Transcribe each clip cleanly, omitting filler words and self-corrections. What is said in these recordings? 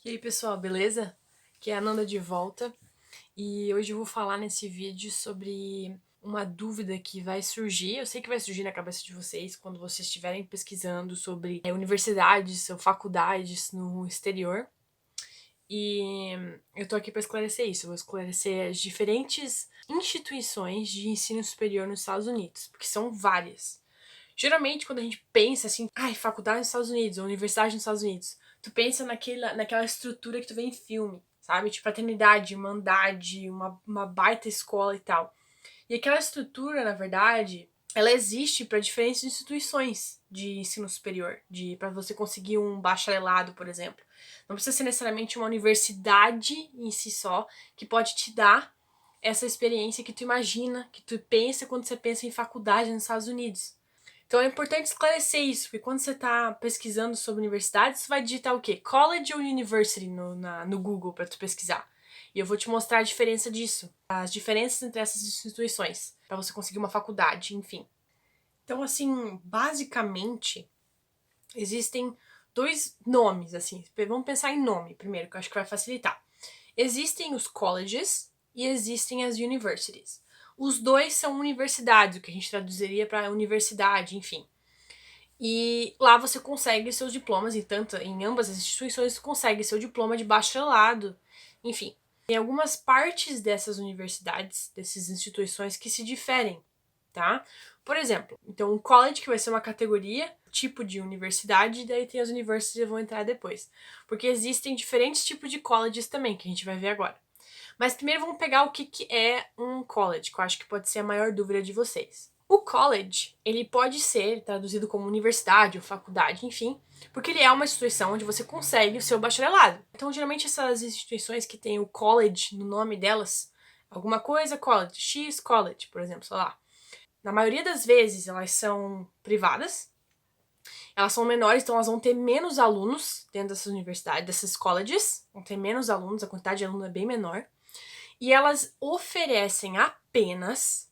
E aí pessoal, beleza? Aqui é a Nanda de volta e hoje eu vou falar nesse vídeo sobre uma dúvida que vai surgir, eu sei que vai surgir na cabeça de vocês quando vocês estiverem pesquisando sobre universidades ou faculdades no exterior. E eu tô aqui para esclarecer isso, eu vou esclarecer as diferentes instituições de ensino superior nos Estados Unidos, porque são várias. Geralmente, quando a gente pensa assim, ai, faculdade nos Estados Unidos, ou universidade nos Estados Unidos, tu pensa naquela estrutura que tu vê em filme, sabe? Tipo, fraternidade, irmandade, uma baita escola e tal. E aquela estrutura, na verdade, ela existe para diferentes instituições de ensino superior, para você conseguir um bacharelado, por exemplo. Não precisa ser necessariamente uma universidade em si só que pode te dar essa experiência que tu imagina, que tu pensa quando você pensa em faculdade nos Estados Unidos. Então é importante esclarecer isso, porque quando você está pesquisando sobre universidades, você vai digitar o quê? College ou University no Google para tu pesquisar. E eu vou te mostrar a diferença disso, as diferenças entre essas instituições, para você conseguir uma faculdade, enfim. Então, assim, basicamente, existem dois nomes, assim. Vamos pensar em nome primeiro, que eu acho que vai facilitar. Existem os colleges e existem as universities. Os dois são universidades, o que a gente traduziria para universidade, enfim. E lá você consegue seus diplomas, e tanto em ambas as instituições você consegue seu diploma de bacharelado. Enfim, tem algumas partes dessas universidades, dessas instituições que se diferem, tá? Por exemplo, então o college, que vai ser uma categoria, tipo de universidade, e daí tem as universities que vão entrar depois. Porque existem diferentes tipos de colleges também, que a gente vai ver agora. Mas primeiro vamos pegar o que é um college, que eu acho que pode ser a maior dúvida de vocês. O college, ele pode ser traduzido como universidade ou faculdade, enfim, porque ele é uma instituição onde você consegue o seu bacharelado. Então, geralmente essas instituições que têm o college no nome delas, alguma coisa college, X college, por exemplo, sei lá. Na maioria das vezes elas são privadas, elas são menores, então elas vão ter menos alunos dentro dessas universidades, dessas colleges, vão ter menos alunos, a quantidade de alunos é bem menor. E elas oferecem apenas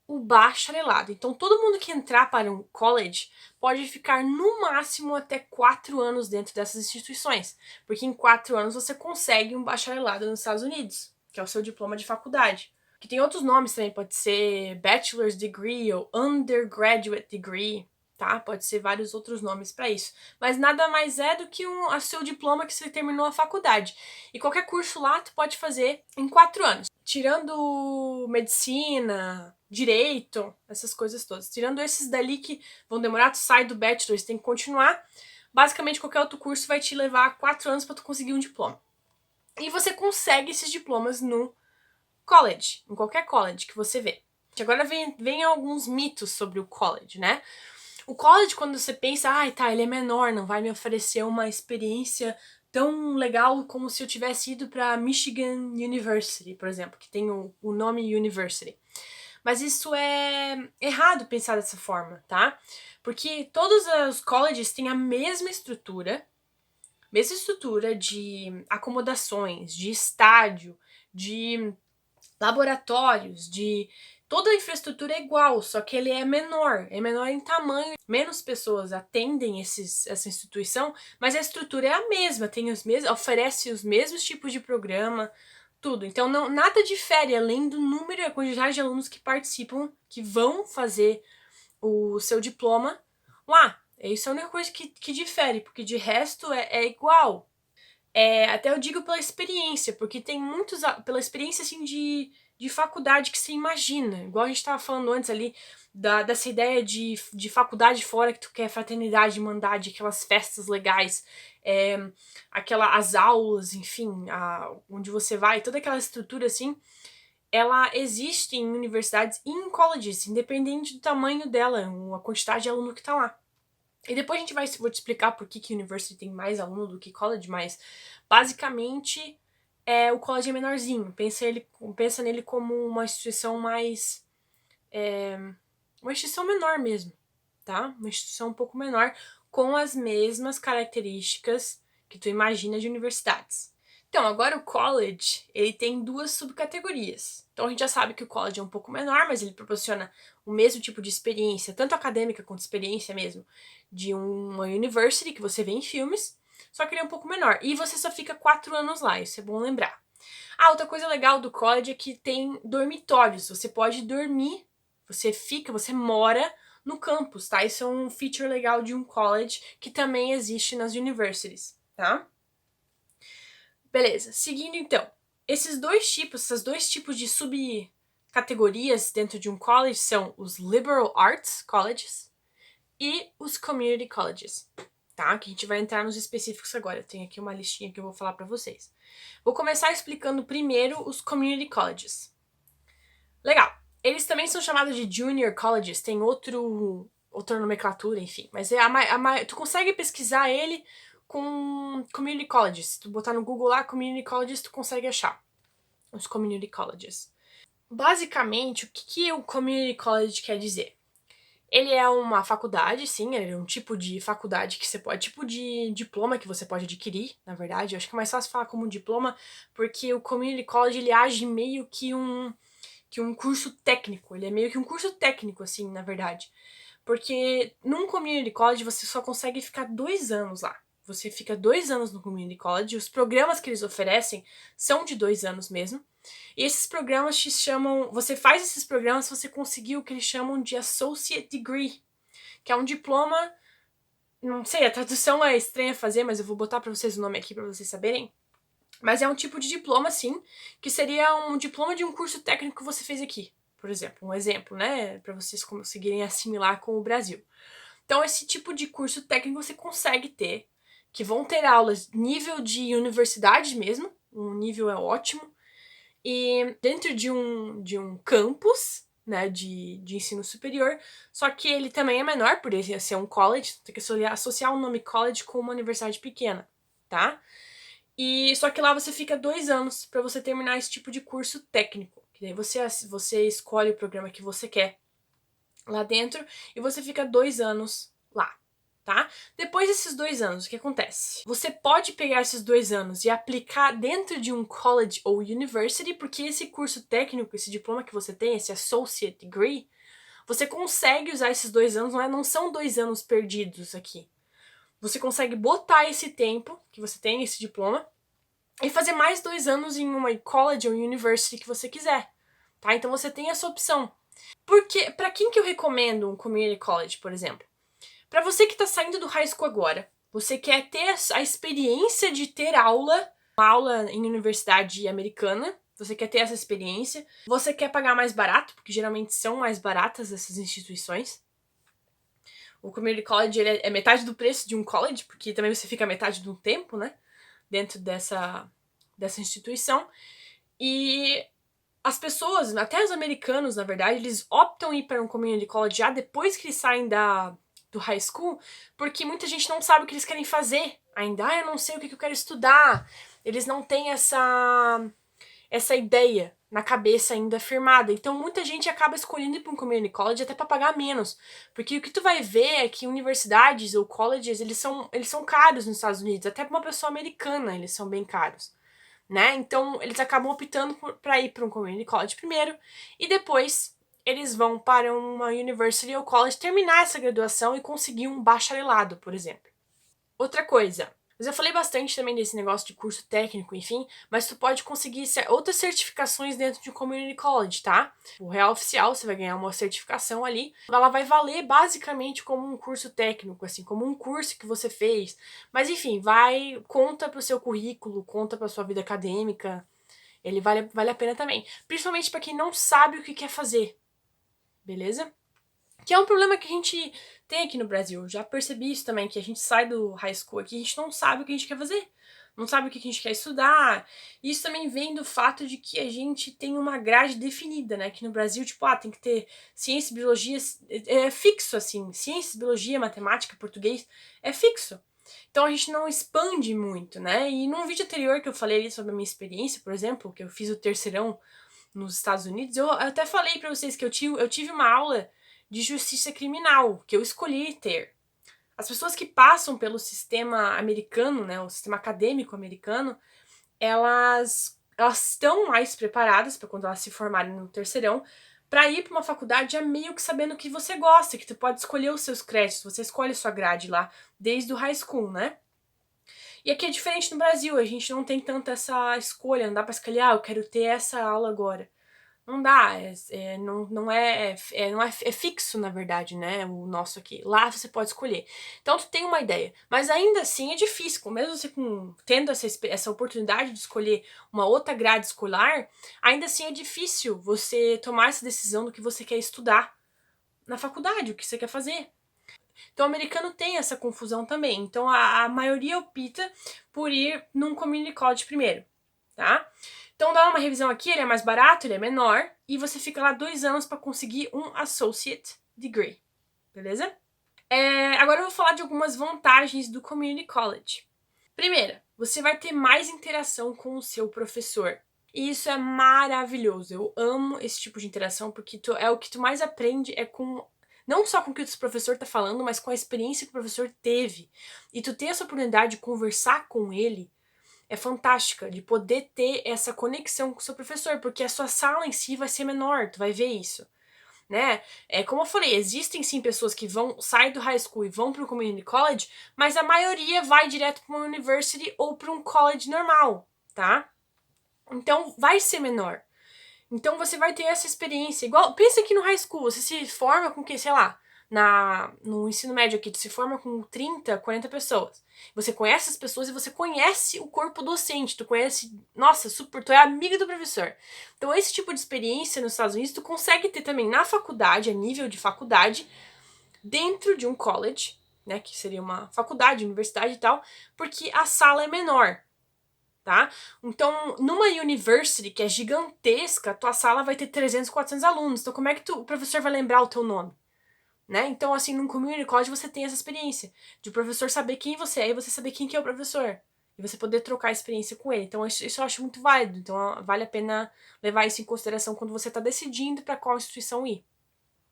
o bacharelado. Então, todo mundo que entrar para um college pode ficar no máximo até 4 anos dentro dessas instituições, porque em 4 anos você consegue um bacharelado nos Estados Unidos, que é o seu diploma de faculdade. Que tem outros nomes também, pode ser bachelor's degree ou undergraduate degree, tá? Pode ser vários outros nomes para isso. Mas nada mais é do que o seu diploma que você terminou a faculdade. E qualquer curso lá tu pode fazer em 4 anos. Tirando medicina, direito, essas coisas todas. Tirando esses dali que vão demorar, tu sai do bachelor, você tem que continuar. Basicamente, qualquer outro curso vai te levar 4 anos para tu conseguir um diploma. E você consegue esses diplomas no college, em qualquer college que você vê. Agora vem alguns mitos sobre o college, né? O college, quando você pensa, tá, ele é menor, não vai me oferecer uma experiência tão legal como se eu tivesse ido para Michigan University, por exemplo, que tem o nome University. Mas isso é errado pensar dessa forma, tá? Porque todos os colleges têm a mesma estrutura de acomodações, de estádio, de laboratórios, de toda a infraestrutura é igual, só que ele é menor em tamanho, menos pessoas atendem essa instituição, mas a estrutura é a mesma, tem os mesmos, oferece os mesmos tipos de programa, tudo. Então não, nada difere além do número e a quantidade de alunos que participam, que vão fazer o seu diploma lá. Isso é a única coisa que difere, porque de resto é igual. Até eu digo pela experiência, porque tem muitos. Pela experiência assim de faculdade que você imagina. Igual a gente estava falando antes ali, dessa ideia de faculdade fora que tu quer fraternidade, irmandade, aquelas festas legais, as aulas, enfim, onde você vai, toda aquela estrutura assim, ela existe em universidades e em colleges, independente do tamanho dela, a quantidade de aluno que tá lá. E depois vou te explicar por que university tem mais aluno do que college, mas basicamente o college é menorzinho. Pensa nele como uma instituição mais. Uma instituição menor mesmo, tá? Uma instituição um pouco menor, com as mesmas características que tu imagina de universidades. Então, agora o college, ele tem duas subcategorias. Então a gente já sabe que o college é um pouco menor, mas ele proporciona o mesmo tipo de experiência, tanto acadêmica quanto experiência mesmo, de uma university que você vê em filmes. só que ele é um pouco menor. E você só fica 4 anos lá, isso é bom lembrar. Ah, outra coisa legal do college é que tem dormitórios. Você pode dormir, você mora no campus, tá? Isso é um feature legal de um college que também existe nas universities, tá? Beleza, seguindo então. Essas dois tipos de subcategorias dentro de um college são os liberal arts colleges e os community colleges, tá? Que a gente vai entrar nos específicos agora. Tem aqui uma listinha que eu vou falar para vocês. Vou começar explicando primeiro os community colleges. Legal. Eles também são chamados de junior colleges, tem outra nomenclatura, enfim. Mas tu consegue pesquisar ele com community colleges. Se tu botar no Google lá, community colleges, tu consegue achar os community colleges. Basicamente, o que o community college quer dizer? Ele é uma faculdade, sim, ele é um tipo de faculdade que você pode, tipo de diploma que você pode adquirir, na verdade. Eu acho que é mais fácil falar como um diploma, porque o community college, ele age meio que um curso técnico. Ele é meio que um curso técnico, assim, na verdade. Porque num community college você só consegue ficar 2 anos lá. Você fica 2 anos no community college, os programas que eles oferecem são de 2 anos mesmo. E esses programas te chamam. Você faz esses programas se você conseguir o que eles chamam de Associate Degree, que é um diploma. Não sei, a tradução é estranha a fazer, mas eu vou botar pra vocês o nome aqui pra vocês saberem. Mas é um tipo de diploma, sim, que seria um diploma de um curso técnico que você fez aqui, por exemplo. Um exemplo, né? Pra vocês conseguirem assimilar com o Brasil. Então, esse tipo de curso técnico você consegue ter, que vão ter aulas nível de universidade mesmo, um nível é ótimo, e dentro de um campus, né, de ensino superior, só que ele também é menor, por ele ser um college, tem que associar o nome college com uma universidade pequena, tá? E só que lá você fica 2 anos para você terminar esse tipo de curso técnico, que daí você escolhe o programa que você quer lá dentro e você fica 2 anos lá, tá? Depois desses 2 anos, o que acontece? Você pode pegar esses 2 anos e aplicar dentro de um college ou university, porque esse curso técnico, esse diploma que você tem, esse associate degree, você consegue usar esses 2 anos, não são 2 anos perdidos aqui. Você consegue botar esse tempo que você tem, esse diploma, e fazer mais 2 anos em uma college ou university que você quiser, tá? Então você tem essa opção. Porque, para quem que eu recomendo um community college, por exemplo? Para você que tá saindo do high school agora, você quer ter a experiência de ter uma aula em universidade americana, você quer ter essa experiência, você quer pagar mais barato, porque geralmente são mais baratas essas instituições. O community college ele é metade do preço de um college, porque também você fica metade do tempo, né, dentro dessa instituição. E as pessoas, até os americanos, na verdade, eles optam ir para um community college já depois que eles saem do high school, porque muita gente não sabe o que eles querem fazer ainda. Ah, eu não sei o que eu quero estudar. Eles não têm essa ideia na cabeça ainda firmada. Então muita gente acaba escolhendo ir para um community college até para pagar menos. Porque o que tu vai ver é que universidades ou colleges, eles são caros nos Estados Unidos. Até para uma pessoa americana eles são bem caros, né? Então eles acabam optando para ir para um community college primeiro e depois eles vão para uma university ou college terminar essa graduação e conseguir um bacharelado, por exemplo. Outra coisa, mas eu falei bastante também desse negócio de curso técnico, enfim, mas tu pode conseguir outras certificações dentro de um community college, tá? O real oficial, você vai ganhar uma certificação ali, ela vai valer basicamente como um curso técnico, assim, como um curso que você fez. Mas enfim, conta pro seu currículo, conta pra sua vida acadêmica, ele vale a pena também. Principalmente para quem não sabe o que quer fazer, beleza? Que é um problema que a gente tem aqui no Brasil. Já percebi isso também, que a gente sai do high school aqui, a gente não sabe o que a gente quer fazer. Não sabe o que a gente quer estudar. E isso também vem do fato de que a gente tem uma grade definida, né? Aqui no Brasil, tipo, tem que ter ciência, biologia, é fixo, assim. Ciência, biologia, matemática, português, é fixo. Então a gente não expande muito, né? E num vídeo anterior que eu falei ali sobre a minha experiência, por exemplo, que eu fiz o terceirão nos Estados Unidos, eu até falei pra vocês que eu tive uma aula de justiça criminal, que eu escolhi ter. As pessoas que passam pelo sistema americano, né, o sistema acadêmico americano, elas estão mais preparadas para quando elas se formarem no terceirão, para ir para uma faculdade já meio que sabendo o que você gosta, que tu pode escolher os seus créditos, você escolhe a sua grade lá desde o high school, né? E aqui é diferente no Brasil, a gente não tem tanta essa escolha, não dá pra escolher, eu quero ter essa aula agora. Não dá, é fixo, na verdade, né, o nosso aqui. Lá você pode escolher. Então tu tem uma ideia, mas ainda assim é difícil, mesmo você tendo essa oportunidade de escolher uma outra grade escolar, ainda assim é difícil você tomar essa decisão do que você quer estudar na faculdade, o que você quer fazer. Então o americano tem essa confusão também, então a maioria opta por ir num community college primeiro, tá? Então dá uma revisão aqui, ele é mais barato, ele é menor, e você fica lá 2 anos para conseguir um associate degree, beleza? Agora eu vou falar de algumas vantagens do community college. Primeira, você vai ter mais interação com o seu professor. E isso é maravilhoso. Eu amo esse tipo de interação porque é o que tu mais aprende não só com o que o professor tá falando, mas com a experiência que o professor teve. E tu ter essa oportunidade de conversar com ele é fantástica, de poder ter essa conexão com o seu professor, porque a sua sala em si vai ser menor, tu vai ver isso, né? Como eu falei, existem sim pessoas que sair do high school e vão para o community college, mas a maioria vai direto para uma university ou para um college normal, tá? Então vai ser menor. Então você vai ter essa experiência. Igual, pensa aqui no high school, você se forma com sei lá, no ensino médio aqui, tu se forma com 30, 40 pessoas. Você conhece as pessoas e você conhece o corpo docente, tu conhece, nossa, tu é amiga do professor. Então esse tipo de experiência nos Estados Unidos tu consegue ter também na faculdade, a nível de faculdade, dentro de um college, né, que seria uma faculdade, universidade e tal, porque a sala é menor. Tá? Então, numa university que é gigantesca, tua sala vai ter 300, 400 alunos. Então, como é que o professor vai lembrar o teu nome? Né? Então, assim, num community college você tem essa experiência de o professor saber quem você é e você saber quem que é o professor. E você poder trocar experiência com ele. Então, isso eu acho muito válido. Então, vale a pena levar isso em consideração quando você está decidindo para qual instituição ir.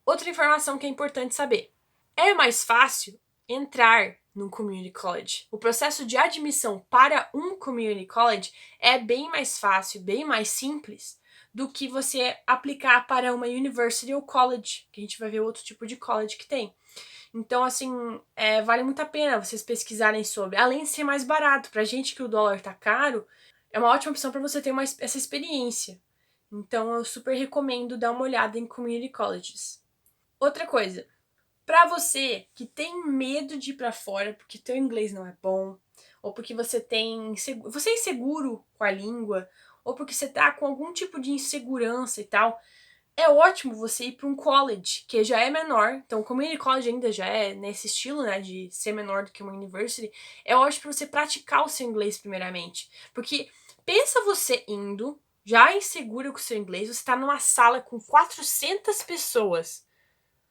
Outra informação que é importante saber. É mais fácil entrar num community college. O processo de admissão para um community college é bem mais fácil, bem mais simples do que você aplicar para uma university ou college, que a gente vai ver outro tipo de college que tem. Então, assim, vale muito a pena vocês pesquisarem sobre. Além de ser mais barato, pra gente que o dólar tá caro, é uma ótima opção para você ter essa experiência. Então, eu super recomendo dar uma olhada em community colleges. Outra coisa, para você que tem medo de ir para fora porque teu inglês não é bom, ou porque você é inseguro com a língua, ou porque você tá com algum tipo de insegurança e tal, é ótimo você ir para um college, que já é menor. Então, o community college ainda já é nesse estilo, né, de ser menor do que uma university. É ótimo para você praticar o seu inglês primeiramente, porque pensa você indo já insegura com o seu inglês, você tá numa sala com 400 pessoas.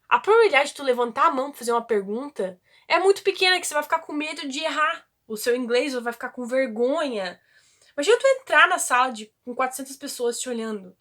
A probabilidade de tu levantar a mão pra fazer uma pergunta é muito pequena, que você vai ficar com medo de errar o seu inglês, ou vai ficar com vergonha. Imagina tu entrar na sala com 400 pessoas te olhando.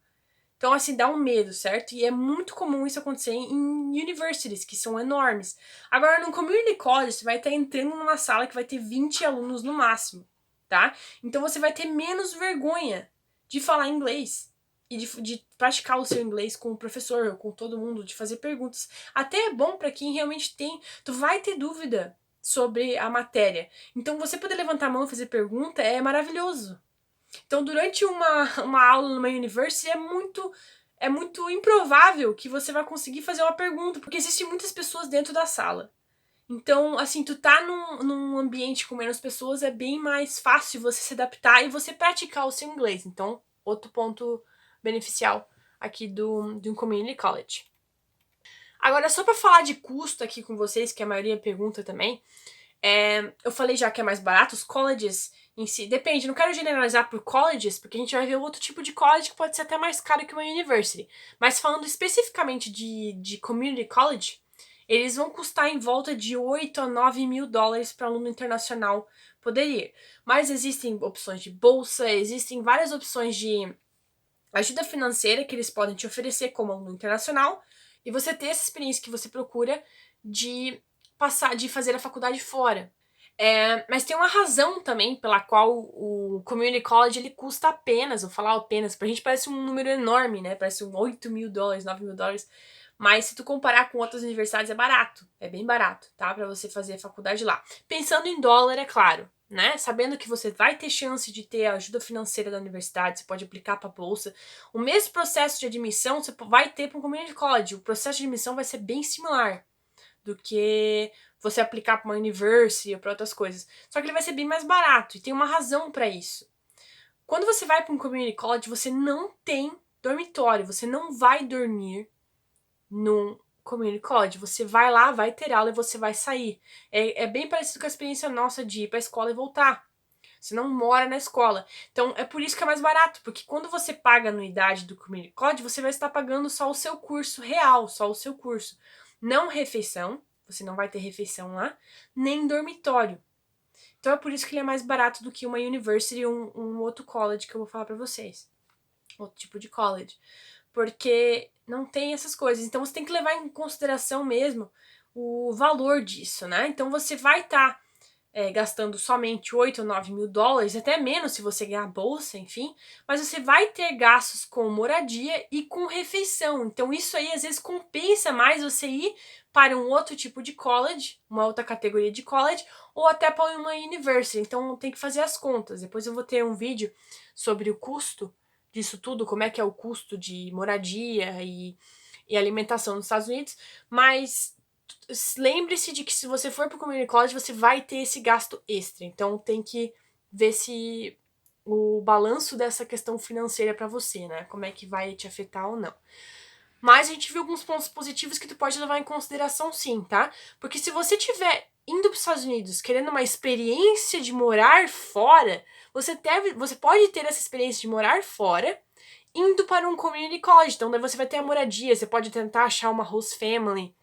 Então, assim, dá um medo, certo? E é muito comum isso acontecer em universities, que são enormes. Agora, no community college, você vai estar entrando numa sala que vai ter 20 alunos no máximo, tá? Então, você vai ter menos vergonha de falar inglês e de praticar o seu inglês com o professor, com todo mundo, de fazer perguntas. Até é bom para quem realmente tu vai ter dúvida sobre a matéria. Então, você poder levantar a mão e fazer pergunta é maravilhoso. Então, durante uma aula numa university, é muito improvável que você vai conseguir fazer uma pergunta, porque existem muitas pessoas dentro da sala. Então, assim, tu tá num ambiente com menos pessoas, é bem mais fácil você se adaptar e você praticar o seu inglês. Então, outro ponto beneficial aqui do community college. Agora, só para falar de custo aqui com vocês, que a maioria pergunta também, eu falei já que é mais barato, os colleges em si, depende, não quero generalizar por colleges, porque a gente vai ver outro tipo de college que pode ser até mais caro que uma university, mas falando especificamente de community college, eles vão custar em volta de 8 a 9 mil dólares para aluno internacional poder ir. Mas existem opções de bolsa, existem várias opções de ajuda financeira que eles podem te oferecer como aluno internacional, e você ter essa experiência que você procura de fazer a faculdade fora. Mas tem uma razão também pela qual o community college ele custa apenas, vou falar apenas, pra gente parece um número enorme, né? Parece 8 mil dólares, 9 mil dólares. Mas se tu comparar com outras universidades é barato, é bem barato, tá? Pra você fazer a faculdade lá. Pensando em dólar, é claro, né? Sabendo que você vai ter chance de ter a ajuda financeira da universidade, você pode aplicar para bolsa. O mesmo processo de admissão você vai ter para um community college. O processo de admissão vai ser bem similar do que você aplicar para uma university ou para outras coisas. Só que ele vai ser bem mais barato e tem uma razão para isso. Quando você vai para um community college, você não tem dormitório, você não vai dormir num community college. Você vai lá, vai ter aula e você vai sair. É bem parecido com a experiência nossa de ir pra escola e voltar. Você não mora na escola. Então, é por isso que é mais barato, porque quando você paga a anuidade do community college, você vai estar pagando só o seu curso real, só o seu curso. Não refeição, você não vai ter refeição lá, nem dormitório. Então, é por isso que ele é mais barato do que uma university ou um outro college que eu vou falar pra vocês. Outro tipo de college. Porque não tem essas coisas. Então você tem que levar em consideração mesmo o valor disso, né? Então você vai estar gastando somente 8 ou 9 mil dólares, até menos se você ganhar bolsa, enfim, mas você vai ter gastos com moradia e com refeição. Então isso aí às vezes compensa mais você ir para um outro tipo de college, uma outra categoria de college, ou até para uma university. Então tem que fazer as contas. Depois eu vou ter um vídeo sobre o custo disso tudo, como é que é o custo de moradia e alimentação nos Estados Unidos, mas lembre-se de que se você for para o community college, você vai ter esse gasto extra. Então tem que ver se o balanço dessa questão financeira para você, né? Como é que vai te afetar ou não. Mas a gente viu alguns pontos positivos que tu pode levar em consideração sim, tá? Porque se você tiver indo para os Estados Unidos querendo uma experiência de morar fora, você pode ter essa experiência de morar fora indo para um community college. Então daí você vai ter a moradia, você pode tentar achar uma host family,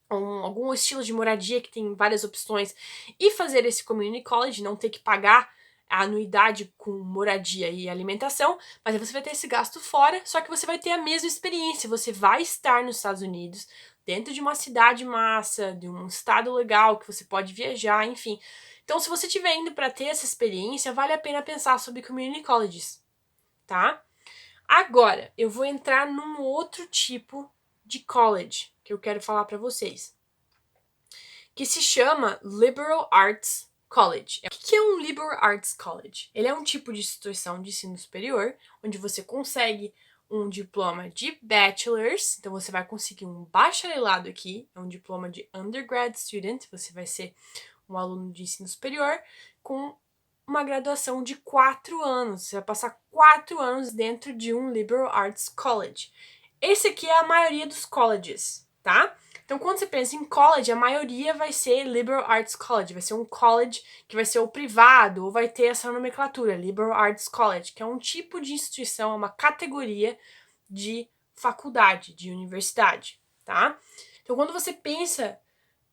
algum estilo de moradia que tem várias opções e fazer esse community college, não ter que pagar a anuidade com moradia e alimentação, mas aí você vai ter esse gasto fora, só que você vai ter a mesma experiência, você vai estar nos Estados Unidos, dentro de uma cidade massa, de um estado legal que você pode viajar, enfim. Então, se você estiver indo para ter essa experiência, vale a pena pensar sobre community colleges, tá? Agora, eu vou entrar num outro tipo de college que eu quero falar para vocês, que se chama Liberal Arts College. O que é um Liberal Arts College? Ele é um tipo de instituição de ensino superior, onde você consegue um diploma de bachelor's, então você vai conseguir um bacharelado aqui, é um diploma de undergrad student, você vai ser um aluno de ensino superior com uma graduação de 4 anos. Você vai passar 4 anos dentro de um Liberal Arts College. Esse aqui é a maioria dos colleges, tá? Então, quando você pensa em college, a maioria vai ser Liberal Arts College. Vai ser um college que vai ser o privado, ou vai ter essa nomenclatura, Liberal Arts College, que é um tipo de instituição, é uma categoria de faculdade, de universidade, tá? Então, quando você pensa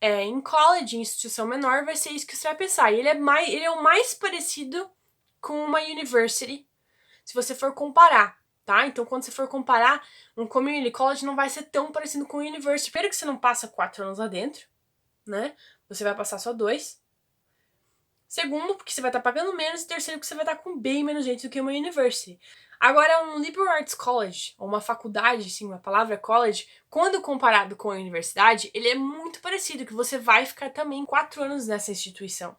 em college, em instituição menor, vai ser isso que você vai pensar. E ele é o mais parecido com uma university, se você for comparar, tá? Então, quando você for comparar, um community college não vai ser tão parecido com um university. Primeiro que você não passa 4 anos lá dentro, né? Você vai passar só 2. Segundo, porque você vai estar pagando menos. E terceiro, porque você vai estar com bem menos gente do que uma university. Agora, um liberal arts college, ou uma faculdade, sim, uma palavra college, quando comparado com a universidade, ele é muito parecido, que você vai ficar também 4 anos nessa instituição,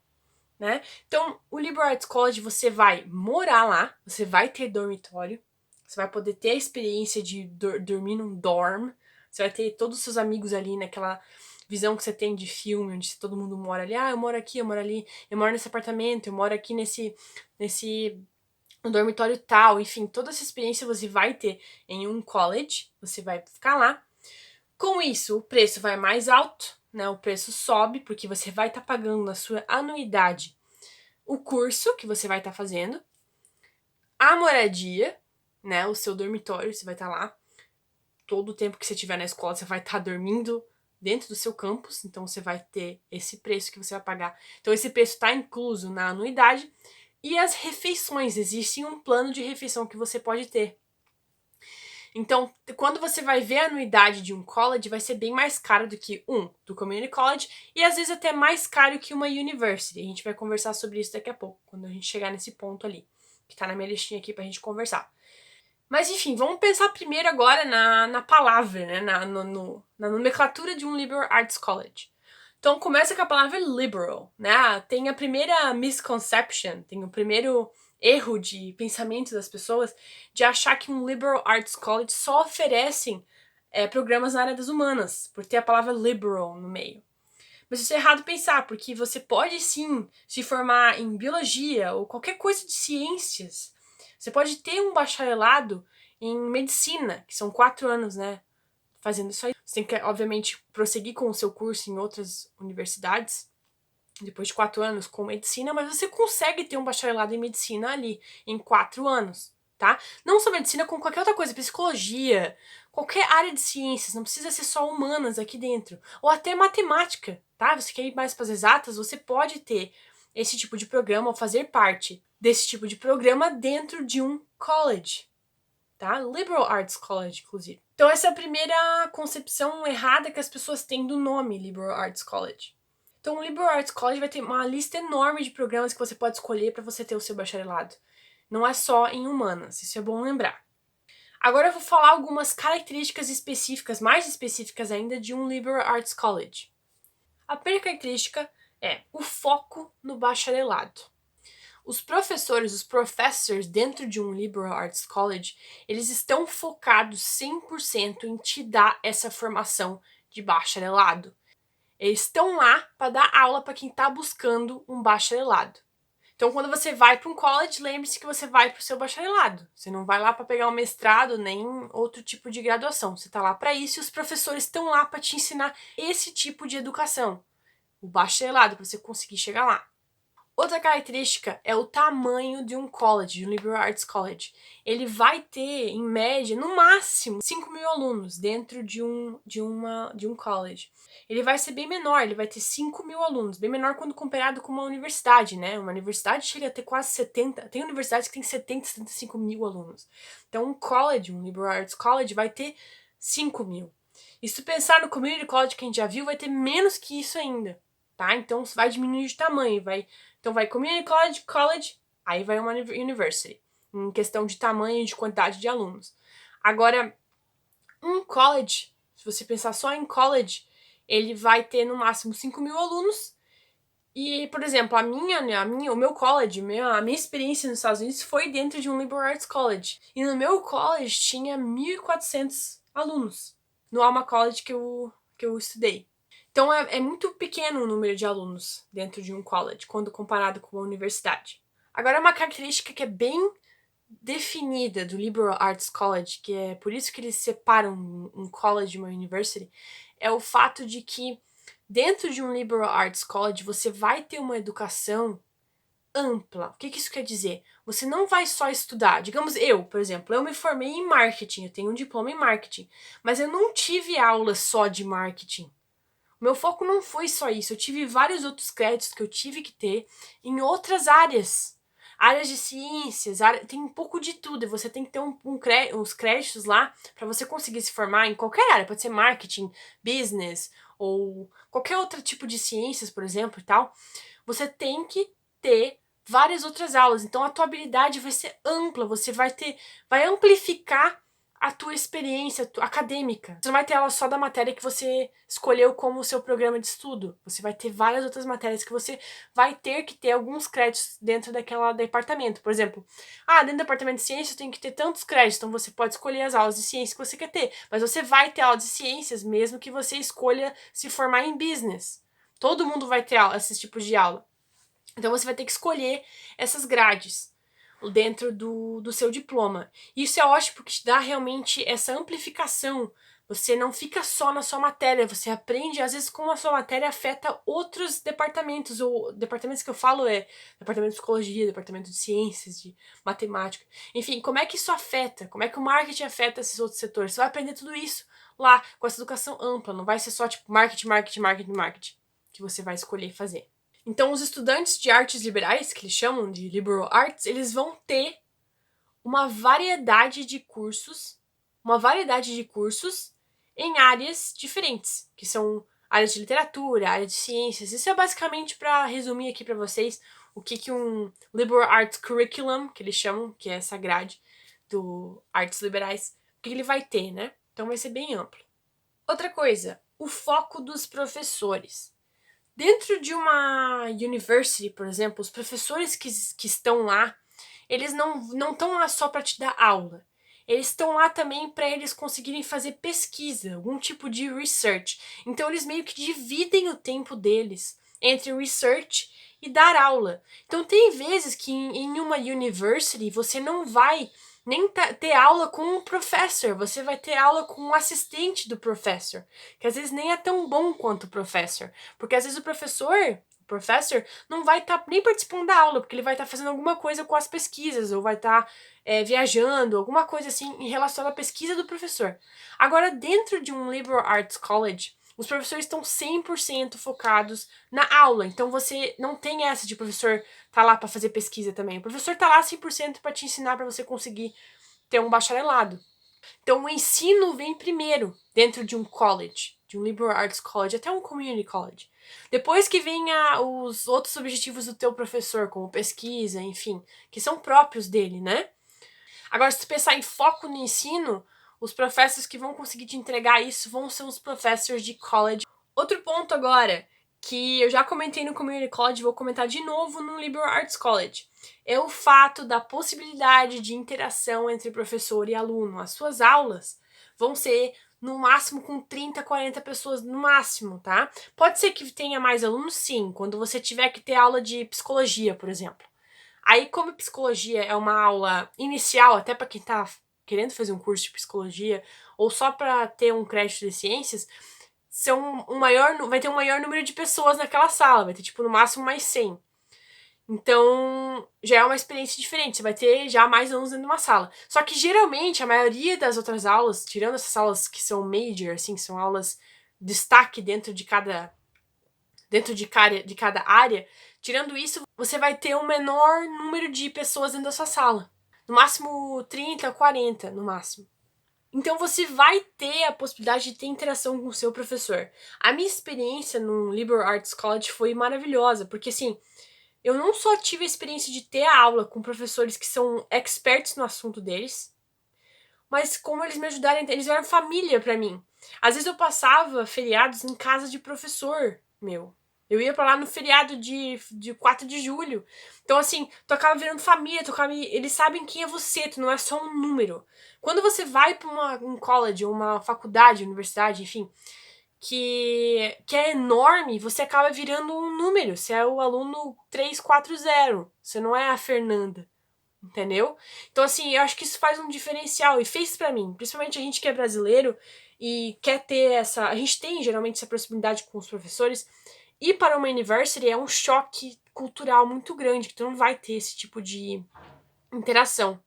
né? Então, o liberal arts college, você vai morar lá, você vai ter dormitório, você vai poder ter a experiência de dormir num dorm, você vai ter todos os seus amigos ali naquela visão que você tem de filme, onde todo mundo mora ali, eu moro aqui, eu moro ali, eu moro nesse apartamento, eu moro aqui nesse no dormitório tal, enfim, toda essa experiência você vai ter em um college, você vai ficar lá. Com isso, o preço vai mais alto, né? O preço sobe, porque você vai estar pagando na sua anuidade o curso que você vai estar fazendo, a moradia, né? O seu dormitório, você vai estar lá. Todo o tempo que você estiver na escola, você vai estar dormindo dentro do seu campus, então você vai ter esse preço que você vai pagar. Então, esse preço está incluso na anuidade. E as refeições, existe um plano de refeição que você pode ter. Então, quando você vai ver a anuidade de um college, vai ser bem mais caro do que do community college e às vezes até mais caro que uma university. A gente vai conversar sobre isso daqui a pouco, quando a gente chegar nesse ponto ali, que tá na minha listinha aqui pra gente conversar. Mas enfim, vamos pensar primeiro agora na palavra, né? Na nomenclatura de um liberal arts college. Então começa com a palavra liberal, né? Tem a primeira misconception, tem o primeiro erro de pensamento das pessoas de achar que um liberal arts college só oferecem programas na área das humanas, por ter a palavra liberal no meio. Mas isso é errado pensar, porque você pode sim se formar em biologia ou qualquer coisa de ciências. Você pode ter um bacharelado em medicina, que são 4 anos, né? Fazendo isso aí. Você tem que, obviamente, prosseguir com o seu curso em outras universidades, depois de 4 anos com medicina, mas você consegue ter um bacharelado em medicina ali, em 4 anos, tá? Não só medicina, com qualquer outra coisa, psicologia, qualquer área de ciências, não precisa ser só humanas aqui dentro. Ou até matemática, tá? Você quer ir mais para as exatas, você pode ter esse tipo de programa, ou fazer parte desse tipo de programa dentro de um college, tá? Liberal Arts College, inclusive. Então essa é a primeira concepção errada que as pessoas têm do nome Liberal Arts College. Então o Liberal Arts College vai ter uma lista enorme de programas que você pode escolher para você ter o seu bacharelado. Não é só em humanas, isso é bom lembrar. Agora eu vou falar algumas características específicas, mais específicas ainda, de um Liberal Arts College. A primeira característica é o foco no bacharelado. Os professores, os professors dentro de um liberal arts college, eles estão focados 100% em te dar essa formação de bacharelado. Eles estão lá para dar aula para quem está buscando um bacharelado. Então, quando você vai para um college, lembre-se que você vai para o seu bacharelado. Você não vai lá para pegar um mestrado nem outro tipo de graduação. Você está lá para isso e os professores estão lá para te ensinar esse tipo de educação, o bacharelado, para você conseguir chegar lá. Outra característica é o tamanho de um college, de um liberal arts college. Ele vai ter, em média, no máximo, 5.000 alunos dentro de um college. Ele vai ser bem menor, ele vai ter 5.000 alunos, bem menor quando comparado com uma universidade, né? Uma universidade chega a ter quase 70, tem universidades que tem 70, 75 mil alunos. Então um college, um liberal arts college, vai ter 5.000. E se tu pensar no community college que a gente já viu, vai ter menos que isso ainda, tá? Então vai diminuir de tamanho, então vai community college, college, aí vai uma university, em questão de tamanho e de quantidade de alunos. Agora, um college, se você pensar só em college, ele vai ter no máximo 5.000 alunos. E, por exemplo, o meu college, a minha experiência nos Estados Unidos foi dentro de um liberal arts college. E no meu college tinha 1.400 alunos, no Alma College que eu estudei. Então é muito pequeno o número de alunos dentro de um college, quando comparado com uma universidade. Agora, uma característica que é bem definida do Liberal Arts College, que é por isso que eles separam um college de uma university, é o fato de que dentro de um Liberal Arts College você vai ter uma educação ampla. O que isso quer dizer? Você não vai só estudar. Digamos, por exemplo, eu me formei em marketing, eu tenho um diploma em marketing, mas eu não tive aula só de marketing. O meu foco não foi só isso, eu tive vários outros créditos que eu tive que ter em outras áreas. Áreas de ciências, tem um pouco de tudo, e você tem que ter uns créditos lá para você conseguir se formar em qualquer área, pode ser marketing, business ou qualquer outro tipo de ciências, por exemplo, e tal. Você tem que ter várias outras aulas, então a tua habilidade vai ser ampla, você vai amplificar a tua experiência acadêmica. Você não vai ter aula só da matéria que você escolheu como o seu programa de estudo. Você vai ter várias outras matérias que você vai ter que ter alguns créditos dentro daquela departamento. Por exemplo, dentro do departamento de ciências tem que ter tantos créditos, então você pode escolher as aulas de ciência que você quer ter. Mas você vai ter aula de ciências mesmo que você escolha se formar em business. Todo mundo vai ter esses tipos de aula. Então você vai ter que escolher essas grades dentro do seu diploma. Isso é ótimo porque te dá realmente essa amplificação. Você não fica só na sua matéria, você aprende, às vezes, como a sua matéria afeta outros departamentos. Ou departamentos que eu falo departamento de psicologia, departamento de ciências, de matemática. Enfim, como é que isso afeta? Como é que o marketing afeta esses outros setores? Você vai aprender tudo isso lá, com essa educação ampla. Não vai ser só tipo marketing que você vai escolher fazer. Então, os estudantes de artes liberais, que eles chamam de liberal arts, eles vão ter uma variedade de cursos em áreas diferentes, que são áreas de literatura, área de ciências. Isso é basicamente para resumir aqui para vocês o que um liberal arts curriculum, que eles chamam, que é essa grade do artes liberais, o que ele vai ter, né? Então vai ser bem amplo. Outra coisa, o foco dos professores. Dentro de uma university, por exemplo, os professores que estão lá, eles não estão lá só para te dar aula. Eles estão lá também para eles conseguirem fazer pesquisa, algum tipo de research. Então eles meio que dividem o tempo deles entre research e dar aula. Então tem vezes que em uma university você não vai nem ter aula com um professor, você vai ter aula com um assistente do professor, que às vezes nem é tão bom quanto o professor, porque às vezes o professor não vai estar nem participando da aula, porque ele vai estar fazendo alguma coisa com as pesquisas, ou vai estar viajando, alguma coisa assim em relação à pesquisa do professor. Agora, dentro de um liberal arts college, os professores estão 100% focados na aula, então você não tem essa de professor tá lá para fazer pesquisa também. O professor tá lá 100% para te ensinar para você conseguir ter um bacharelado. Então o ensino vem primeiro dentro de um college, de um liberal arts college, até um community college. Depois que vem os outros objetivos do teu professor, como pesquisa, enfim, que são próprios dele, né? Agora, se tu pensar em foco no ensino, os professores que vão conseguir te entregar isso vão ser os professors de college. Outro ponto agora, que eu já comentei no Community College, vou comentar de novo no Liberal Arts College, é o fato da possibilidade de interação entre professor e aluno. As suas aulas vão ser no máximo com 30, 40 pessoas no máximo, tá? Pode ser que tenha mais alunos, sim, quando você tiver que ter aula de psicologia, por exemplo. Aí, como psicologia é uma aula inicial, até para quem tá querendo fazer um curso de psicologia, ou só para ter um crédito de ciências, vai ter um maior número de pessoas naquela sala, vai ter tipo no máximo mais 100. Então, já é uma experiência diferente, você vai ter já mais alunos dentro de uma sala. Só que geralmente a maioria das outras aulas, tirando essas aulas que são major, assim, que são aulas destaque dentro de cada área, tirando isso, você vai ter um menor número de pessoas dentro da sua sala. No máximo 30, 40, no máximo. Então você vai ter a possibilidade de ter interação com o seu professor. A minha experiência no Liberal Arts College foi maravilhosa, porque assim, eu não só tive a experiência de ter a aula com professores que são experts no assunto deles, mas como eles me ajudaram, eles eram família para mim. Às vezes eu passava feriados em casa de professor meu. Eu ia pra lá no feriado de 4 de julho. Então, assim, tu acaba virando família, eles sabem quem é você, tu não é só um número. Quando você vai pra um college, uma faculdade, universidade, enfim, que é enorme, você acaba virando um número. Você é o aluno 340, você não é a Fernanda. Entendeu? Então, assim, eu acho que isso faz um diferencial e fez pra mim, principalmente a gente que é brasileiro e quer ter essa. A gente tem geralmente essa proximidade com os professores. Ir para uma university é um choque cultural muito grande, que tu não vai ter esse tipo de interação.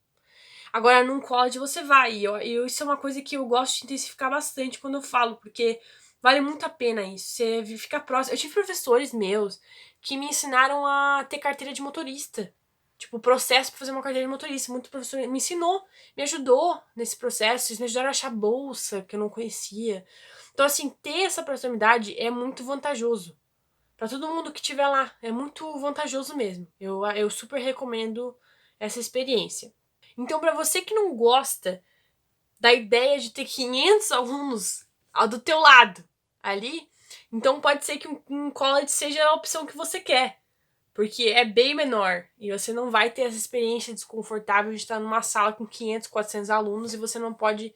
Agora, num college você vai, e isso é uma coisa que eu gosto de intensificar bastante quando eu falo, porque vale muito a pena isso, você fica próximo. Eu tive professores meus que me ensinaram a ter carteira de motorista. Tipo, o processo para fazer uma carteira de motorista. Muito professor me ensinou, me ajudou nesse processo. Eles me ajudaram a achar bolsa, que eu não conhecia. Então, assim, ter essa proximidade é muito vantajoso. Para todo mundo que estiver lá. É muito vantajoso mesmo. Eu super recomendo essa experiência. Então, para você que não gosta da ideia de ter 500 alunos do teu lado ali, então pode ser que um college seja a opção que você quer. Porque é bem menor e você não vai ter essa experiência desconfortável de estar numa sala com 500, 400 alunos e você não pode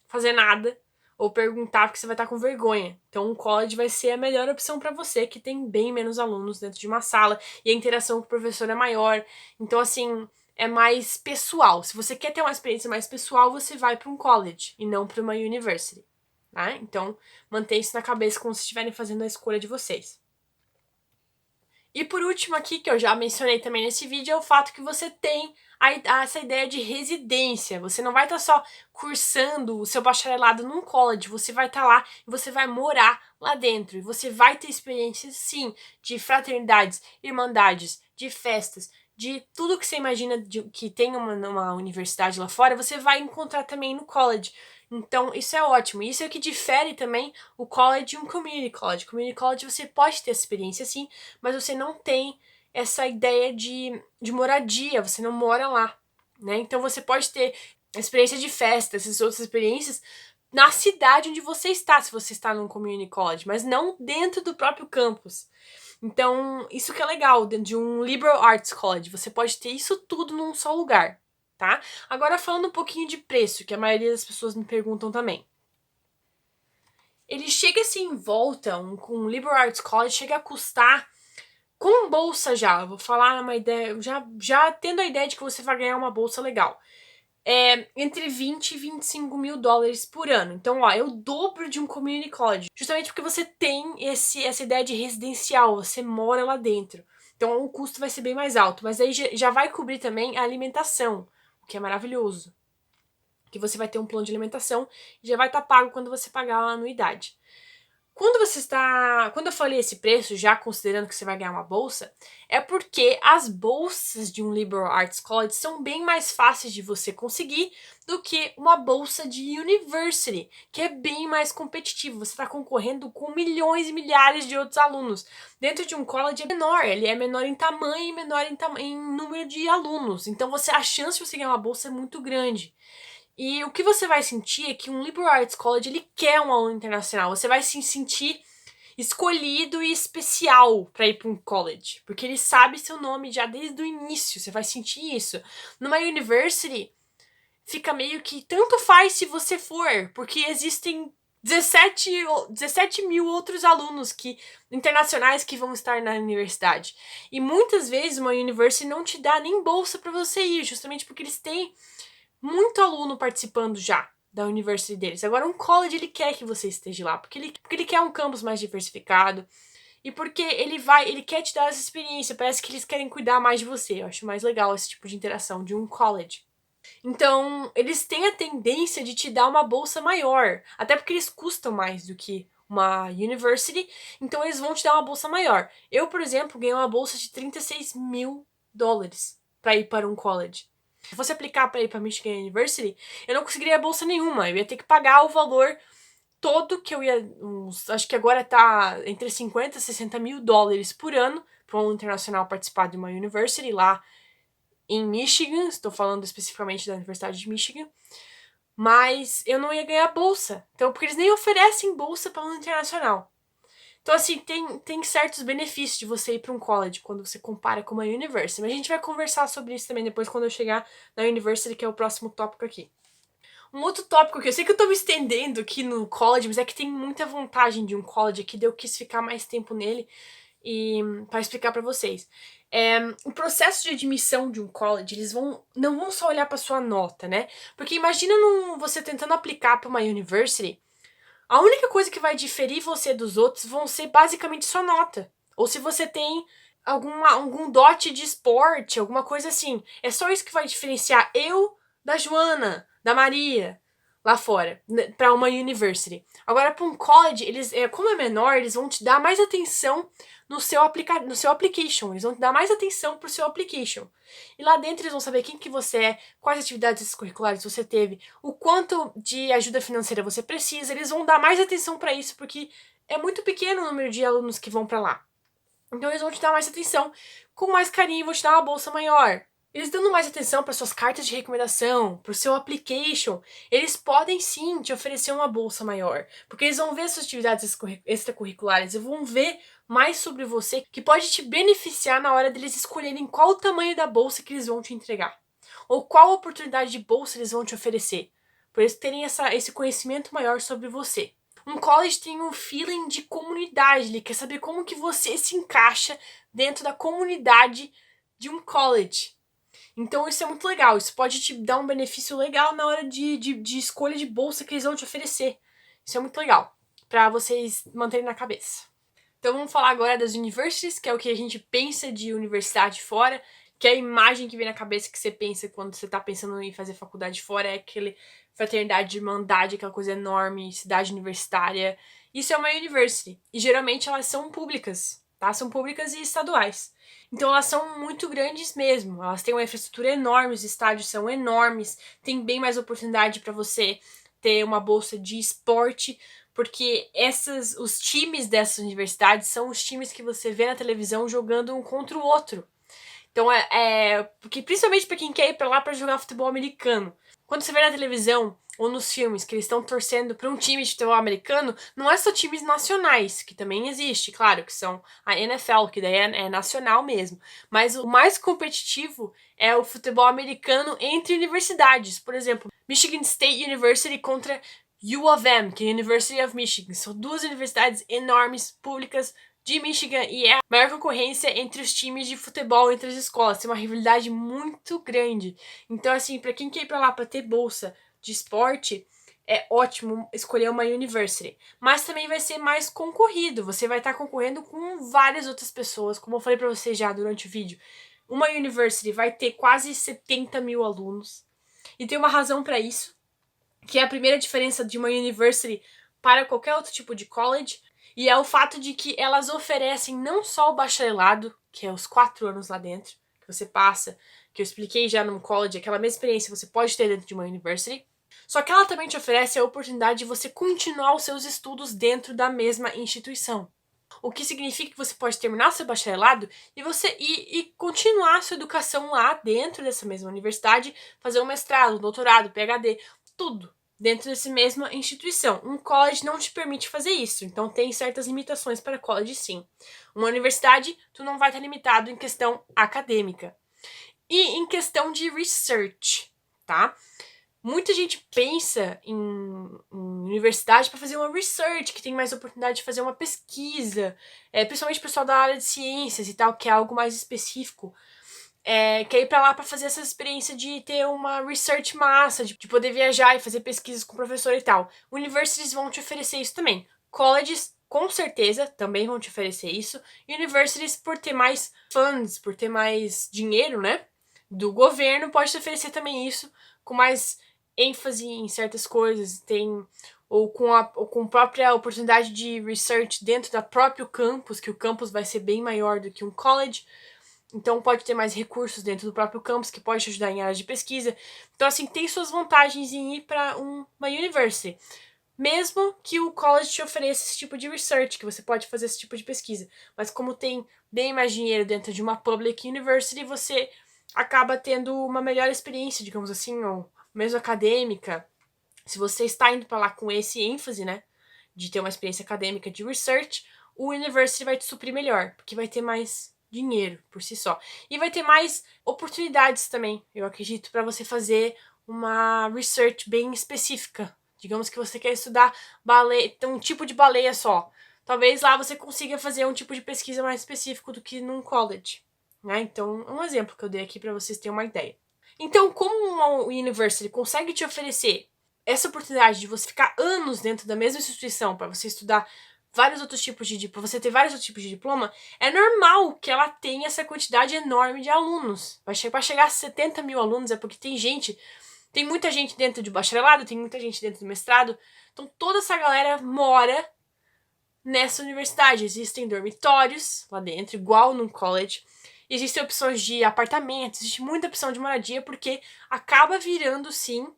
fazer nada ou perguntar porque você vai estar com vergonha. Então, um college vai ser a melhor opção para você que tem bem menos alunos dentro de uma sala e a interação com o professor é maior. Então, assim, é mais pessoal. Se você quer ter uma experiência mais pessoal, você vai para um college e não para uma university. Tá? Então, mantenha isso na cabeça quando vocês estiverem fazendo a escolha de vocês. E por último aqui, que eu já mencionei também nesse vídeo, é o fato que você tem essa ideia de residência. Você não vai estar só cursando o seu bacharelado num college, você vai estar lá e você vai morar lá dentro. E você vai ter experiências, sim, de fraternidades, irmandades, de festas, de tudo que você imagina que tem numa universidade lá fora, você vai encontrar também no college. Então, isso é ótimo. Isso é o que difere também o college de um community college. Community college você pode ter essa experiência, sim, mas você não tem essa ideia de moradia, você não mora lá, né? Então, você pode ter a experiência de festa, essas outras experiências, na cidade onde você está, se você está num community college, mas não dentro do próprio campus. Então, isso que é legal, dentro de um liberal arts college, você pode ter isso tudo num só lugar, tá? Agora, falando um pouquinho de preço, que a maioria das pessoas me perguntam também. Ele chega assim em volta, um liberal arts college chega a custar, com bolsa já, eu vou falar uma ideia, já tendo a ideia de que você vai ganhar uma bolsa legal. Entre 20 e 25 mil dólares por ano. Então, ó, é o dobro de um community college. Justamente porque você tem essa ideia de residencial, você mora lá dentro. Então, o custo vai ser bem mais alto. Mas aí já vai cobrir também a alimentação, o que é maravilhoso. Que você vai ter um plano de alimentação e já vai estar pago quando você pagar a anuidade. Quando eu falei esse preço, já considerando que você vai ganhar uma bolsa, é porque as bolsas de um liberal arts college são bem mais fáceis de você conseguir do que uma bolsa de university, que é bem mais competitivo. Você está concorrendo com milhões e milhares de outros alunos. Dentro de um college é menor, ele é menor em tamanho e menor em número de alunos. Então a chance de você ganhar uma bolsa é muito grande. E o que você vai sentir é que um liberal arts college, ele quer um aluno internacional. Você vai se sentir escolhido e especial para ir para um college, porque ele sabe seu nome já desde o início. Você vai sentir isso. Numa university, fica meio que tanto faz se você for, porque existem 17 mil outros alunos internacionais que vão estar na universidade. E muitas vezes uma university não te dá nem bolsa para você ir, justamente porque eles têm muito aluno participando já da universidade deles. Agora, um college, ele quer que você esteja lá, porque ele quer um campus mais diversificado e porque ele quer te dar essa experiência. Parece que eles querem cuidar mais de você. Eu acho mais legal esse tipo de interação de um college. Então, eles têm a tendência de te dar uma bolsa maior, até porque eles custam mais do que uma university, então eles vão te dar uma bolsa maior. Eu, por exemplo, ganhei uma bolsa de 36 mil dólares para ir para um college. Se fosse aplicar para ir para Michigan University, eu não conseguiria bolsa nenhuma. Eu ia ter que pagar o valor todo que eu ia. Acho que agora tá entre 50 e 60 mil dólares por ano para um internacional participar de uma university lá em Michigan. Estou falando especificamente da Universidade de Michigan. Mas eu não ia ganhar bolsa. Então, porque eles nem oferecem bolsa para um internacional. Então, assim, tem certos benefícios de você ir para um college quando você compara com uma university. Mas a gente vai conversar sobre isso também depois quando eu chegar na university, que é o próximo tópico aqui. Um outro tópico que eu sei que eu tô me estendendo aqui no college, mas é que tem muita vantagem de um college aqui, daí eu quis ficar mais tempo nele e para explicar para vocês. O processo de admissão de um college, eles não vão só olhar para sua nota, né? Porque imagina você tentando aplicar para uma university. A única coisa que vai diferir você dos outros vão ser basicamente sua nota. Ou se você tem algum dote de esporte, alguma coisa assim. É só isso que vai diferenciar eu da Joana, da Maria, lá fora, para uma university. Agora, para um college, como é menor, eles vão te dar mais atenção no seu application. Eles vão te dar mais atenção pro seu application. E lá dentro eles vão saber quem que você é, quais atividades extracurriculares você teve, o quanto de ajuda financeira você precisa. Eles vão dar mais atenção para isso, porque é muito pequeno o número de alunos que vão para lá. Então eles vão te dar mais atenção, com mais carinho, vão te dar uma bolsa maior. Eles dando mais atenção para suas cartas de recomendação, para o seu application, eles podem sim te oferecer uma bolsa maior, porque eles vão ver suas atividades extracurriculares e vão ver mais sobre você, que pode te beneficiar na hora deles escolherem qual o tamanho da bolsa que eles vão te entregar, ou qual oportunidade de bolsa eles vão te oferecer, por eles terem esse conhecimento maior sobre você. Um college tem um feeling de comunidade, ele quer saber como que você se encaixa dentro da comunidade de um college. Então isso é muito legal, isso pode te dar um benefício legal na hora de escolha de bolsa que eles vão te oferecer. Isso é muito legal, para vocês manterem na cabeça. Então vamos falar agora das universities, que é o que a gente pensa de universidade fora, que é a imagem que vem na cabeça que você pensa quando você tá pensando em fazer faculdade fora, é aquele fraternidade, irmandade, aquela coisa enorme, cidade universitária. Isso é uma university, e geralmente elas são públicas, tá? São públicas e estaduais. Então elas são muito grandes mesmo, elas têm uma infraestrutura enorme, os estádios são enormes, tem bem mais oportunidade para você ter uma bolsa de esporte, porque os times dessas universidades são os times que você vê na televisão jogando um contra o outro. Então porque principalmente pra quem quer ir pra lá pra jogar futebol americano. Quando você vê na televisão ou nos filmes que eles estão torcendo pra um time de futebol americano, não é só times nacionais, que também existe, claro, que são a NFL, que daí é nacional mesmo. Mas o mais competitivo é o futebol americano entre universidades. Por exemplo, Michigan State University contra U of M, que é a University of Michigan. São duas universidades enormes, públicas, de Michigan, e é a maior concorrência entre os times de futebol entre as escolas. Tem uma rivalidade muito grande. Então, assim, pra quem quer ir pra lá pra ter bolsa de esporte, é ótimo escolher uma university. Mas também vai ser mais concorrido. Você vai estar concorrendo com várias outras pessoas, como eu falei pra você já durante o vídeo. Uma university vai ter quase 70 mil alunos. E tem uma razão pra isso, que é a primeira diferença de uma university para qualquer outro tipo de college, e é o fato de que elas oferecem não só o bacharelado, que é os 4 anos lá dentro, que você passa, que eu expliquei já no college, aquela mesma experiência que você pode ter dentro de uma university, só que ela também te oferece a oportunidade de você continuar os seus estudos dentro da mesma instituição. O que significa que você pode terminar seu bacharelado e continuar sua educação lá dentro dessa mesma universidade, fazer um mestrado, um doutorado, PhD, tudo dentro dessa mesma instituição. Um college não te permite fazer isso, então tem certas limitações para college sim. Uma universidade, tu não vai estar limitado em questão acadêmica. E em questão de research, tá? Muita gente pensa em universidade para fazer uma research, que tem mais oportunidade de fazer uma pesquisa, principalmente o pessoal da área de ciências e tal, que é algo mais específico. Quer ir pra lá pra fazer essa experiência de ter uma research massa, de poder viajar e fazer pesquisas com o professor e tal. Universities vão te oferecer isso também. Colleges, com certeza, também vão te oferecer isso. Universities, por ter mais funds, por ter mais dinheiro, né, do governo, pode te oferecer também isso, com mais ênfase em certas coisas, ou com a própria oportunidade de research dentro da próprio campus, que o campus vai ser bem maior do que um college. Então pode ter mais recursos dentro do próprio campus, que pode te ajudar em áreas de pesquisa. Então, assim, tem suas vantagens em ir para uma university. Mesmo que o college te ofereça esse tipo de research, que você pode fazer esse tipo de pesquisa. Mas como tem bem mais dinheiro dentro de uma public university, você acaba tendo uma melhor experiência, digamos assim, ou mesmo acadêmica. Se você está indo para lá com esse ênfase, né, de ter uma experiência acadêmica de research, o university vai te suprir melhor, porque vai ter mais dinheiro por si só. E vai ter mais oportunidades também, eu acredito, para você fazer uma research bem específica. Digamos que você quer estudar baleia, um tipo de baleia só. Talvez lá você consiga fazer um tipo de pesquisa mais específico do que num college, né? Então, um exemplo que eu dei aqui para vocês terem uma ideia. Então, como uma university consegue te oferecer essa oportunidade de você ficar anos dentro da mesma instituição para você estudar vários outros tipos de para você ter vários outros tipos de diploma, é normal que ela tenha essa quantidade enorme de alunos. Para chegar a 70 mil alunos é porque tem muita gente dentro de bacharelado, tem muita gente dentro do mestrado, então toda essa galera mora nessa universidade. Existem dormitórios lá dentro, igual num college. Existem opções de apartamentos, existe muita opção de moradia, porque acaba virando, sim,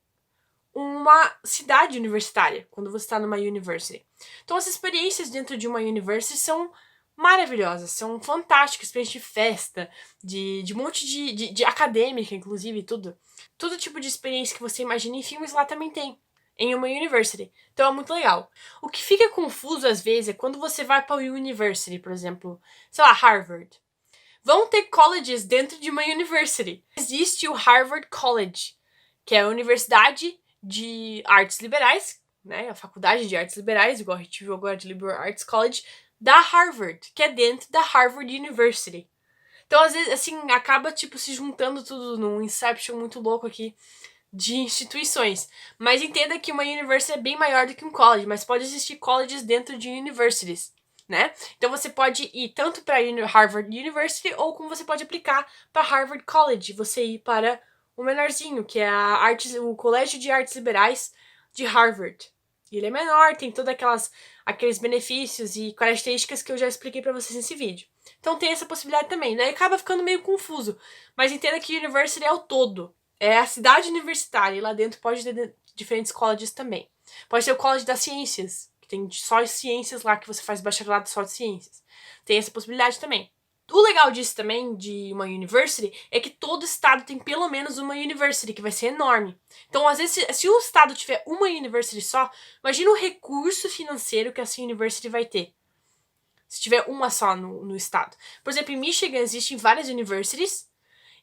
uma cidade universitária, quando você está numa university. Então, as experiências dentro de uma university são maravilhosas, são fantásticas, experiência de festa, de monte de acadêmica, inclusive, tudo. Todo tipo de experiência que você imagina em filmes lá também tem, em uma university. Então é muito legal. O que fica confuso às vezes é quando você vai para uma university, por exemplo, sei lá, Harvard. Vão ter colleges dentro de uma university. Existe o Harvard College, que é a universidade de artes liberais, né, a faculdade de artes liberais, igual a gente viu agora de Liberal Arts College, da Harvard, que é dentro da Harvard University. Então, às vezes, assim, acaba, tipo, se juntando tudo num inception muito louco aqui de instituições. Mas entenda que uma university é bem maior do que um college, mas pode existir colleges dentro de universities, né? Então você pode ir tanto para Harvard University ou como você pode aplicar para Harvard College, você ir para o menorzinho, que é o Colégio de Artes Liberais de Harvard. Ele é menor, tem todos aqueles benefícios e características que eu já expliquei para vocês nesse vídeo. Então tem essa possibilidade também. Daí acaba ficando meio confuso, mas entenda que university é o todo. É a cidade universitária, e lá dentro pode ter diferentes colleges também. Pode ter o College das Ciências, que tem só ciências lá, que você faz bacharelado só de ciências. Tem essa possibilidade também. O legal disso também, de uma university, é que todo estado tem pelo menos uma university, que vai ser enorme. Então, às vezes, se o estado tiver uma university só, imagina o recurso financeiro que essa university vai ter. Se tiver uma só no estado. Por exemplo, em Michigan existem várias universities,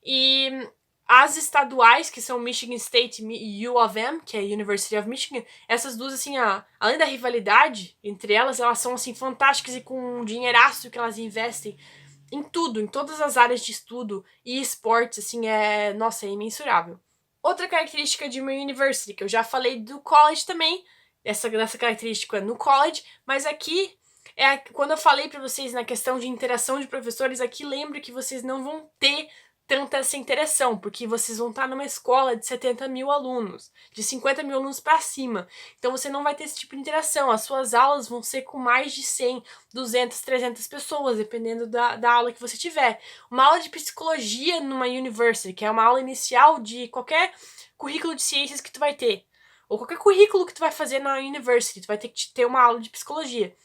e as estaduais, que são Michigan State e U of M, que é a University of Michigan, essas duas, assim, além da rivalidade entre elas são, assim, fantásticas e com um dinheiraço que elas investem em tudo, em todas as áreas de estudo e esportes, assim, nossa, é imensurável. Outra característica de uma university, que eu já falei do college também, dessa característica no college, mas aqui, quando eu falei para vocês na questão de interação de professores, aqui lembro que vocês não vão ter tanta essa interação, porque vocês vão estar numa escola de 70 mil alunos, de 50 mil alunos para cima. Então você não vai ter esse tipo de interação. As suas aulas vão ser com mais de 100, 200, 300 pessoas, dependendo da aula que você tiver. Uma aula de psicologia numa university, que é uma aula inicial de qualquer currículo de ciências que tu vai ter, ou qualquer currículo que tu vai fazer na university, tu vai ter que ter uma aula de psicologia.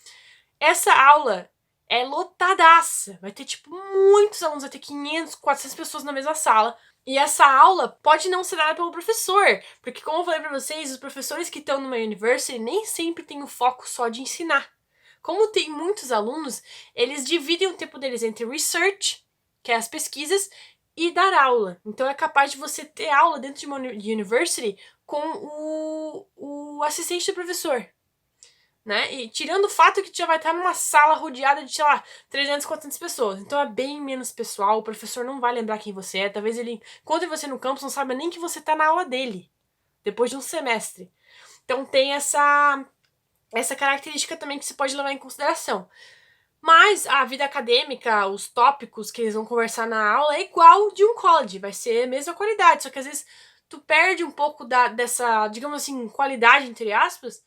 Essa aula é lotadaça. Vai ter, tipo, muitos alunos, vai ter 500, 400 pessoas na mesma sala. E essa aula pode não ser dada pelo professor, porque, como eu falei pra vocês, os professores que estão numa university nem sempre têm o foco só de ensinar. Como tem muitos alunos, eles dividem o tempo deles entre research, que é as pesquisas, e dar aula. Então é capaz de você ter aula dentro de uma university com o assistente do professor. Né? E tirando o fato que tu já vai estar numa sala rodeada de, sei lá, 300, 400 pessoas. Então é bem menos pessoal, o professor não vai lembrar quem você é. Talvez ele encontre você no campus, não saiba nem que você tá na aula dele, depois de um semestre. Então tem essa característica também que se pode levar em consideração. Mas a vida acadêmica, os tópicos que eles vão conversar na aula é igual de um college, vai ser a mesma qualidade, só que às vezes tu perde um pouco dessa, digamos assim, qualidade, entre aspas,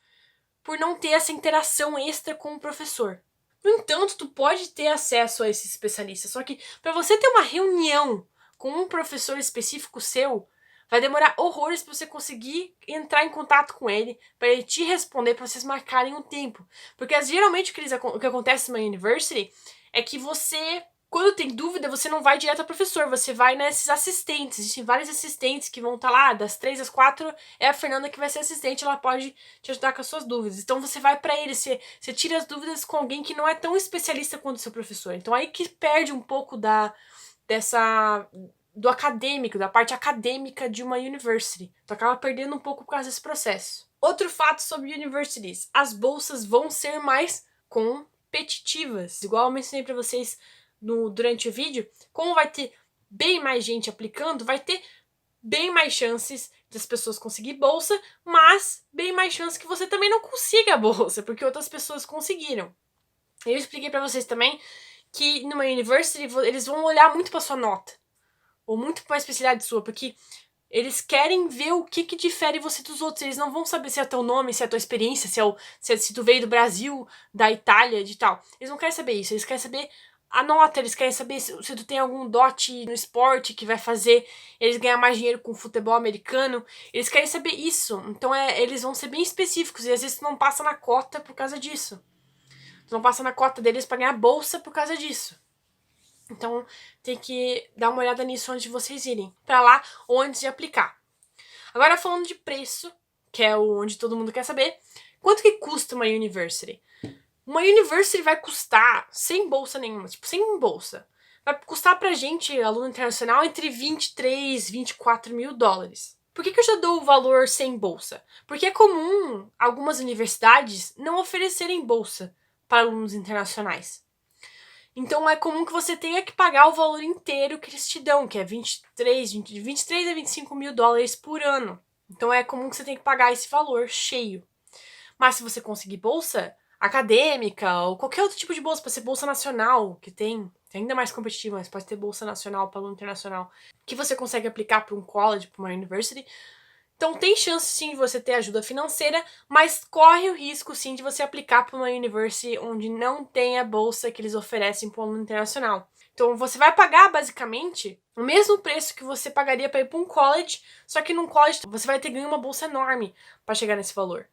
por não ter essa interação extra com o professor. No entanto, tu pode ter acesso a esse especialista, só que para você ter uma reunião com um professor específico seu, vai demorar horrores para você conseguir entrar em contato com ele, para ele te responder, para vocês marcarem um tempo. Porque geralmente o que acontece numa university é que você, quando tem dúvida, você não vai direto ao professor, você vai nesses assistentes. Existem vários assistentes que vão estar lá, das 3 às 4, é a Fernanda que vai ser assistente, ela pode te ajudar com as suas dúvidas. Então você vai para ele, você tira as dúvidas com alguém que não é tão especialista quanto o seu professor. Então aí que perde um pouco do acadêmico, da parte acadêmica de uma university. Tu acaba perdendo um pouco por causa desse processo. Outro fato sobre universities, as bolsas vão ser mais competitivas. Igual eu mencionei para vocês durante o vídeo, como vai ter bem mais gente aplicando, vai ter bem mais chances das pessoas conseguir bolsa, mas bem mais chances que você também não consiga a bolsa, porque outras pessoas conseguiram. Eu expliquei para vocês também que numa university eles vão olhar muito para sua nota, ou muito para a especialidade sua, porque eles querem ver o que difere você dos outros. Eles não vão saber se é teu nome, se é a tua experiência, se tu veio do Brasil, da Itália, de tal. Eles não querem saber isso, eles querem saber a nota, eles querem saber se tu tem algum dote no esporte que vai fazer eles ganhar mais dinheiro com o futebol americano. Eles querem saber isso. Então eles vão ser bem específicos e às vezes tu não passa na cota por causa disso. Tu não passa na cota deles pra ganhar bolsa por causa disso. Então tem que dar uma olhada nisso antes de vocês irem pra lá ou antes de aplicar. Agora falando de preço, que é onde todo mundo quer saber, quanto que custa uma university? Uma university vai custar, sem bolsa nenhuma, tipo, sem bolsa, vai custar pra gente, aluno internacional, entre 23 e 24 mil dólares. Por que eu já dou o valor sem bolsa? Porque é comum algumas universidades não oferecerem bolsa para alunos internacionais. Então é comum que você tenha que pagar o valor inteiro que eles te dão, que é 23 a 25 mil dólares por ano. Então é comum que você tenha que pagar esse valor cheio. Mas se você conseguir bolsa acadêmica ou qualquer outro tipo de bolsa, pode ser bolsa nacional, que tem ainda mais competitivo, mas pode ter bolsa nacional para aluno internacional, que você consegue aplicar para um college, para uma university. Então tem chance sim de você ter ajuda financeira, mas corre o risco sim de você aplicar para uma university onde não tem a bolsa que eles oferecem para um aluno internacional. Então você vai pagar basicamente o mesmo preço que você pagaria para ir para um college, só que num college você vai ter ganho uma bolsa enorme para chegar nesse valor.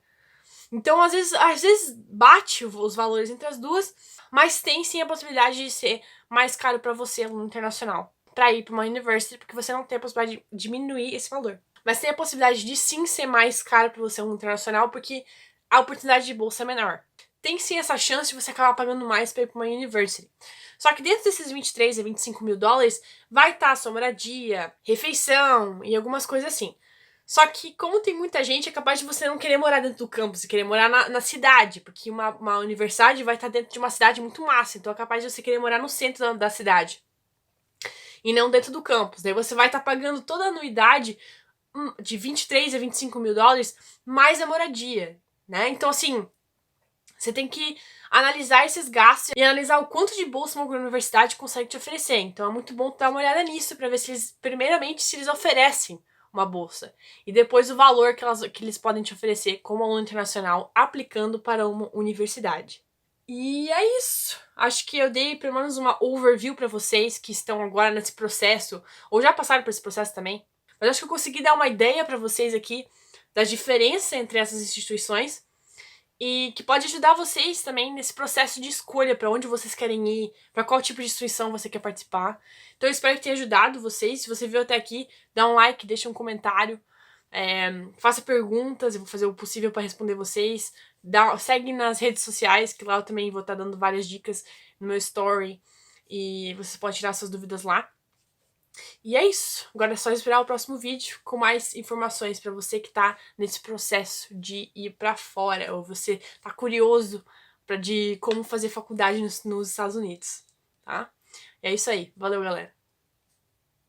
Então, às vezes bate os valores entre as duas, Mas tem sim a possibilidade de ser mais caro para você, aluno internacional, para ir para uma university, porque você não tem a possibilidade de diminuir esse valor. Mas tem a possibilidade de sim ser mais caro para você, aluno internacional, porque a oportunidade de bolsa é menor. Tem sim essa chance de você acabar pagando mais para ir para uma university. Só que dentro desses 23 a 25 mil dólares vai estar a sua moradia, refeição e algumas coisas assim. Só que, como tem muita gente, é capaz de você não querer morar dentro do campus e querer morar na cidade, porque uma universidade vai estar dentro de uma cidade muito massa, então é capaz de você querer morar no centro da cidade e não dentro do campus. Daí você vai estar pagando toda a anuidade de 23 a 25 mil dólares mais a moradia, né? Então, assim, você tem que analisar esses gastos e analisar o quanto de bolsa uma universidade consegue te oferecer. Então é muito bom dar uma olhada nisso para ver se eles, primeiramente, se eles oferecem uma bolsa e depois o valor que eles podem te oferecer como aluno internacional aplicando para uma universidade. E é isso. Acho que eu dei pelo menos uma overview para vocês que estão agora nesse processo ou já passaram por esse processo também. Mas acho que eu consegui dar uma ideia para vocês aqui das diferenças entre essas instituições e que pode ajudar vocês também nesse processo de escolha para onde vocês querem ir, para qual tipo de instituição você quer participar. Então eu espero que tenha ajudado vocês. Se você viu até aqui, dá um like, deixa um comentário, faça perguntas, eu vou fazer o possível para responder vocês. Segue nas redes sociais, que lá eu também vou estar dando várias dicas no meu story e você pode tirar suas dúvidas lá. E é isso. Agora é só esperar o próximo vídeo com mais informações para você que tá nesse processo de ir para fora ou você tá curioso de como fazer faculdade nos Estados Unidos, tá? E é isso aí. Valeu, galera.